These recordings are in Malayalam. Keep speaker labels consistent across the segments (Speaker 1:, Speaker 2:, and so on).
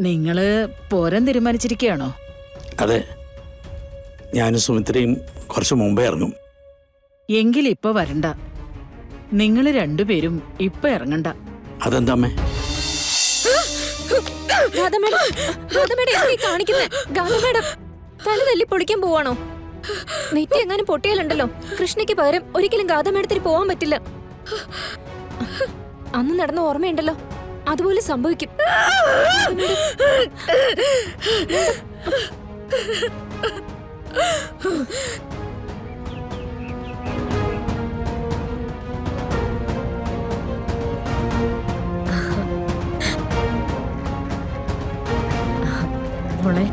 Speaker 1: നിങ്ങള് പോരാൻ തീരുമാനിച്ചിരിക്കുകയാണോ?
Speaker 2: അതെ, ഞാനും സുമിത്രയും കുറച്ച് മുമ്പേ ഇറങ്ങും.
Speaker 1: എങ്കിലിപ്പൊ വരണ്ട. നിങ്ങള് രണ്ടുപേരും ഇപ്പൊ ഇറങ്ങണ്ട.
Speaker 2: അതെന്താ അമ്മേ?
Speaker 3: തല തല്ലി പൊളിക്കാൻ പോവാണോ? നെറ്റി എങ്ങാനും പൊട്ടിയാലുണ്ടല്ലോ, കൃഷ്ണയ്ക്ക് പകരം ഒരിക്കലും ഗാഥ മേഡത്തിന് പോവാൻ പറ്റില്ല. അന്ന് നടന്ന ഓർമ്മയുണ്ടല്ലോ, അതുപോലെ സംഭവിക്കും.
Speaker 4: മോളെ,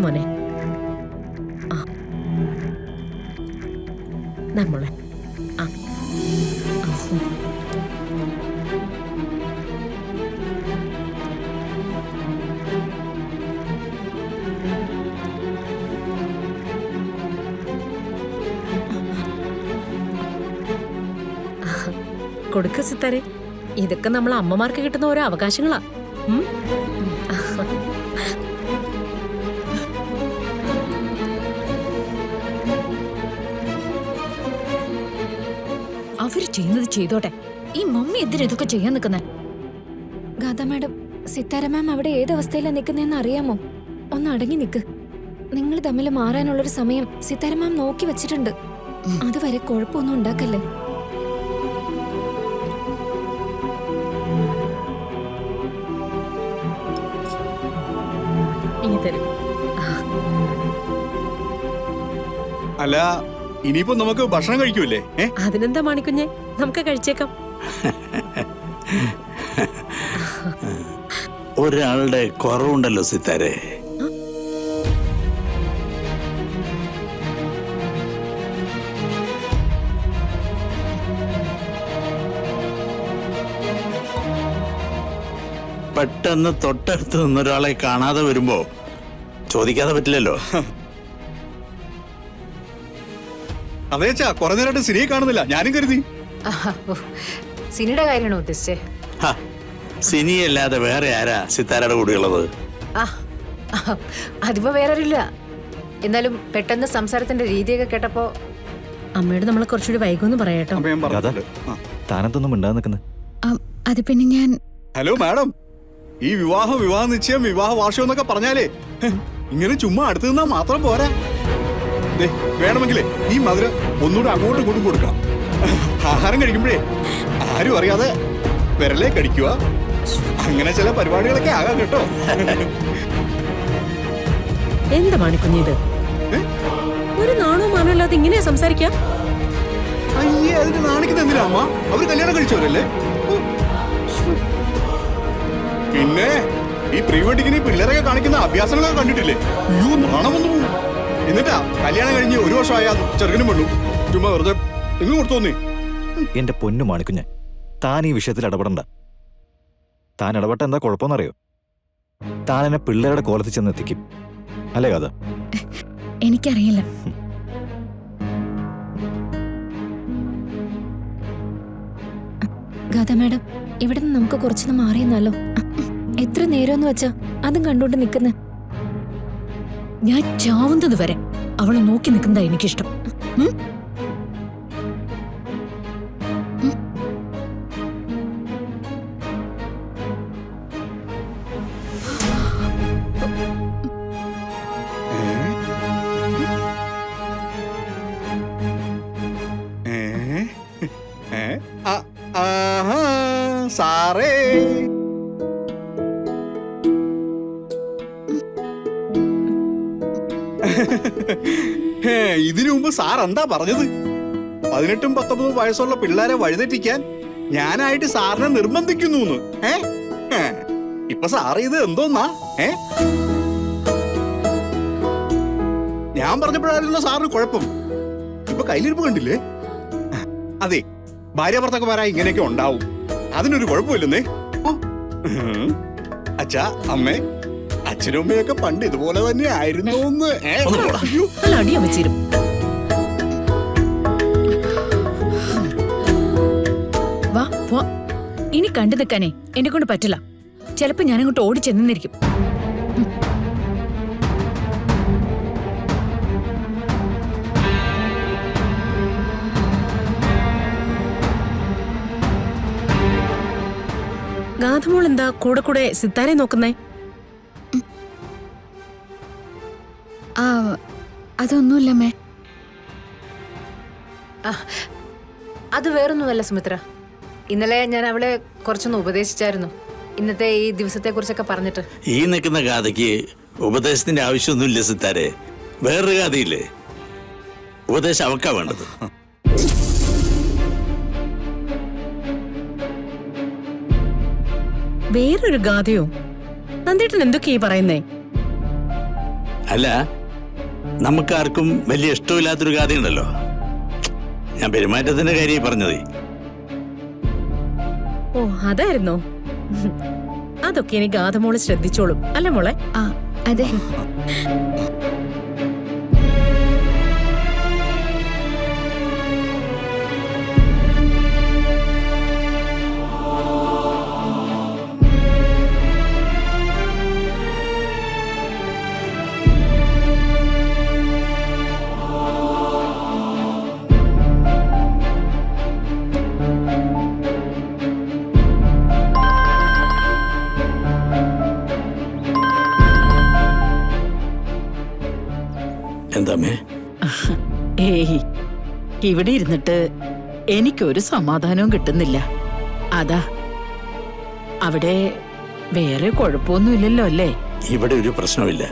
Speaker 4: മോനെ, മോളെ, കൊടുക്ക സിത്താരെ. ഇതൊക്കെ നമ്മൾ അമ്മമാർക്ക് കിട്ടുന്ന ഓരോ അവകാശങ്ങളാ.
Speaker 3: അവര് ചെയ്യുന്നത് ചെയ്തോട്ടെ. ഈ മമ്മി എന്തിനാ ഇതൊക്കെ ചെയ്യാൻ നിൽക്കുന്നെ? ഗാഥ മാഡം, സിത്താര മാം അവിടെ ഏത് അവസ്ഥയിലാണ് നിൽക്കുന്നതെന്ന് അറിയാമോ? ഒന്ന് അടങ്ങി നിൽക്ക്. നിങ്ങൾ തമ്മിൽ മാറാനുള്ളൊരു സമയം സിത്താര മാം നോക്കി വെച്ചിട്ടുണ്ട്. അതുവരെ കുഴപ്പമൊന്നും ഉണ്ടാക്കല്ലേ.
Speaker 4: ഇനി തരും.
Speaker 5: അല്ല, ഇനിയിപ്പോ നമുക്ക് ഭക്ഷണം കഴിക്കൂലേ?
Speaker 4: അതിനെന്താ മാണിക്കുഞ്ഞെ, നമുക്ക് കഴിച്ചേക്കാം.
Speaker 2: ഒരാളുടെ കുറവുണ്ടല്ലോ സിത്താരെ. പെട്ടെന്ന് തൊട്ടടുത്ത് നിന്നൊരാളെ കാണാതെ വരുമ്പോ ചോദിക്കാതെ പറ്റില്ലല്ലോ.
Speaker 5: അതേച്ചാ, കുറെ നേരമായിട്ട് സിനിയെ കാണുന്നില്ല, ഞാനും കരുതി.
Speaker 6: സിനിയുടെ കാര്യമാണോ ഉദ്ദേശിച്ചേ?
Speaker 2: സിനിയല്ലാതെ വേറെ ആരാ സിത്താരയുടെ കൂടെയുള്ളത്?
Speaker 6: അതിപ്പോ വേറൊരില്ല. എന്നാലും പെട്ടെന്ന് സംസാരത്തിന്റെ രീതിയൊക്കെ കേട്ടപ്പോ
Speaker 4: അമ്മയോട് നമ്മൾ കുറച്ചുകൂടി വൈകുമെന്ന് പറയാട്ടോ.
Speaker 7: താനത്തൊന്നും മിണ്ടാതെ നിൽക്കുന്നത്.
Speaker 3: അത് പിന്നെ ഞാൻ...
Speaker 5: ഹലോ മാഡം, ഈ വിവാഹ നിശ്ചയം, വിവാഹ വാർഷികം എന്നൊക്കെ പറഞ്ഞാലേ ഇങ്ങനെ ചുമ്മാ അടുത്ത് നിന്നാ മാത്രം പോരാ. വേണമെങ്കിലേ ഈ മധുരം ഒന്നുകൂടെ അങ്ങോട്ടും ഇങ്ങോട്ടും കൊടുക്കാം. ആഹാരം കഴിക്കുമ്പോഴേ ആരും അറിയാതെ വിരലേ കടിക്കുക. അങ്ങനെ ചില പരിപാടികളൊക്കെ ആകാം കേട്ടോ.
Speaker 4: എന്താ മാണിക്കുഞ്ഞ് ഇത്? ഒരു നാണോ മാനോ ഇല്ലാതെ ഇങ്ങനെയാ സംസാരിക്കാം?
Speaker 5: അയ്യേ, അതിന് നാണിക്കുന്ന എന്തിനാ അമ്മ? അവര് കല്യാണം കഴിച്ചവരല്ലേ. പിന്നെ ഈ പ്രീ വെഡിങ്ങിന് പിള്ളേരൊക്കെ കാണിക്കുന്ന അഭ്യാസങ്ങളൊക്കെ കണ്ടിട്ടില്ലേ? അയ്യോ, നാണമെന്നു. എന്നിട്ടാ കല്യാണം കഴിഞ്ഞ് 1 വർഷമായ ചെറുക്കനും പെണ്ണു ചുമ്മാ വെറുതെ നിങ്ങൾ കൊടുത്തോന്നേ.
Speaker 7: എന്റെ പൊന്നു മാണിക്കുഞ്ഞ്, താൻ ഈ വിഷയത്തിൽ ഇടപെടണ്ട. താൻ ഇടപെട്ട എന്താ കുഴപ്പമെന്നറിയോ? താൻ എന്നെ പിള്ളേരുടെ കോലത്തിൽ ചെന്ന് എത്തിക്കും, അല്ലേ കഥ?
Speaker 3: എനിക്കറിയില്ല. ഗാഥ മാഡം, ഇവിടെ നിന്ന് നമുക്ക് കുറച്ചൊന്ന് മാറിയെന്നല്ലോ. എത്ര നേരമെന്ന് വെച്ചാ അതും കണ്ടോണ്ട് നിൽക്കുന്ന.
Speaker 4: ഞാൻ ചാവുന്നത് വരെ അവളെ നോക്കി നിൽക്കുന്നതാ എനിക്കിഷ്ടം.
Speaker 5: സാറേ, ഇതിനു മുമ്പ് സാർ എന്താ പറഞ്ഞത്? 18 19 വയസ്സുള്ള പിള്ളേരെ വഴിതെറ്റിക്കാൻ ഞാനായിട്ട് സാറിനെ നിർബന്ധിക്കുന്നു. ഇപ്പൊ സാറ് ഇത് എന്തോന്നാ? ഞാൻ പറഞ്ഞപ്പോഴായിരുന്നല്ലോ സാറിന് കുഴപ്പം. ഇപ്പൊ കയ്യിലിരിപ്പ് കണ്ടില്ലേ? അതെ, ഭാര്യ ഭർത്താക്കന്മാരായി ഇങ്ങനെയൊക്കെ ഉണ്ടാവും. അതിനൊരു കുഴപ്പമില്ലെന്നേ. അച്ഛാ, അമ്മേ, അച്ഛനും അമ്മയൊക്കെ പണ്ട് ഇതുപോലെ തന്നെ ആയിരുന്നു.
Speaker 4: വാ, ഇനി കണ്ടു നിൽക്കാനേ എന്നെ കൊണ്ട് പറ്റില്ല.
Speaker 3: ചിലപ്പോ ഞാനങ്ങോട്ട് ഓടിച്ചെന്നിരിക്കും.
Speaker 4: ഗാഥമോൾ എന്താ കൂടെ കൂടെ സിത്താരെ നോക്കുന്നേ?
Speaker 3: അതൊന്നുമില്ലമ്മേ.
Speaker 6: അത് വേറൊന്നുമല്ല സുമിത്ര. ഇന്നലെ ഞാൻ അവളെ കുറച്ചൊന്ന് ഉപദേശിച്ചായിരുന്നു, ഇന്നത്തെ ഈ ദിവസത്തെ കുറിച്ചൊക്കെ പറഞ്ഞിട്ട്.
Speaker 2: ഈ നിൽക്കുന്ന ഗാഥയ്ക്ക് ഉപദേശത്തിന്റെ ആവശ്യമൊന്നുമില്ല സിത്താരെ. വേറൊരു ഗാഥയില്ലേ, ഉപദേശം അവക്കാ വേണ്ടത്.
Speaker 4: വേറൊരു ഗാഥയോ? നന്ദേട്ടൻ എന്തൊക്കെയാ പറയുന്നേ?
Speaker 2: അല്ല, നമുക്കാർക്കും വലിയ ഇഷ്ടമില്ലാത്തൊരു ഗാഥയുണ്ടല്ലോ. ഞാൻ പെരുമാറ്റത്തിന്റെ കാര്യം പറഞ്ഞതേ.
Speaker 4: ഓ, അതായിരുന്നോ? അതൊക്കെ ഇനി ഗാഥമോള് ശ്രദ്ധിച്ചോളും അല്ല മോളെ?
Speaker 3: അതെ.
Speaker 2: എന്താമേ?
Speaker 1: ഏയ്, ഇവിടെ ഇരുന്നിട്ട് എനിക്കൊരു സമാധാനവും കിട്ടുന്നില്ല. അതാ, അവിടെ വേറെ കുഴപ്പമൊന്നുമില്ലല്ലോ അല്ലേ?
Speaker 2: ഇവിടെ ഒരു പ്രശ്നമില്ല.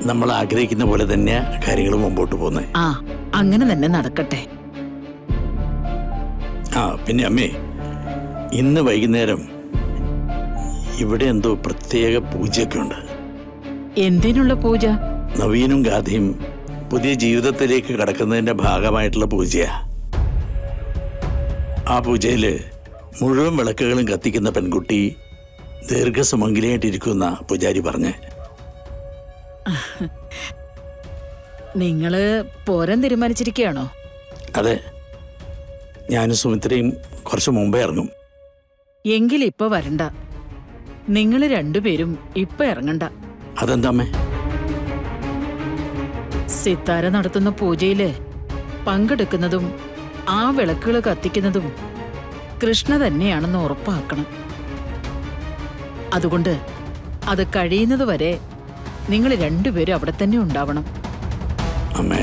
Speaker 2: നമ്മൾ ആഗ്രഹിക്കുന്ന പോലെ തന്നെ കാര്യങ്ങൾ മുമ്പോട്ട് പോകുന്നത്.
Speaker 1: ആ, അങ്ങനെ തന്നെ നടക്കട്ടെ.
Speaker 2: ആ, പിന്നെ അമ്മേ, ഇന്ന് വൈകുന്നേരം ഇവിടെ എന്തോ പ്രത്യേക പൂജയൊക്കെ ഉണ്ട്.
Speaker 1: എന്തിനുള്ള പൂജ?
Speaker 2: നവീനും ഗാഥയും പുതിയ ജീവിതത്തിലേക്ക് കടക്കുന്നതിന്റെ ഭാഗമായിട്ടുള്ള പൂജയാ. ആ പൂജയില് മുഴുവൻ വിളക്കുകളും കത്തിക്കുന്ന പെൺകുട്ടി ദീർഘസുമംഗലിയായിട്ടിരിക്കുന്ന പൂജാരി പറഞ്ഞ്.
Speaker 1: നിങ്ങള് പോരാൻ തീരുമാനിച്ചിരിക്കുകയാണോ?
Speaker 2: അതെ, ഞാനും സുമിത്രയും കുറച്ച് മുമ്പേ ഇറങ്ങും.
Speaker 1: എങ്കിലിപ്പൊ വരണ്ട. നിങ്ങള് രണ്ടുപേരും ഇപ്പൊ ഇറങ്ങണ്ട.
Speaker 2: അതെന്താമ്മേ?
Speaker 1: സിത്താര നടത്തുന്ന പൂജയില് പങ്കെടുക്കുന്നതും ആ വിളക്കുകൾ കത്തിക്കുന്നതും കൃഷ്ണ തന്നെയാണെന്ന് ഉറപ്പാക്കണം. അതുകൊണ്ട് അത് കഴിയുന്നതുവരെ നിങ്ങൾ രണ്ടുപേരും അവിടെ തന്നെ ഉണ്ടാവണം.
Speaker 2: അമ്മേ,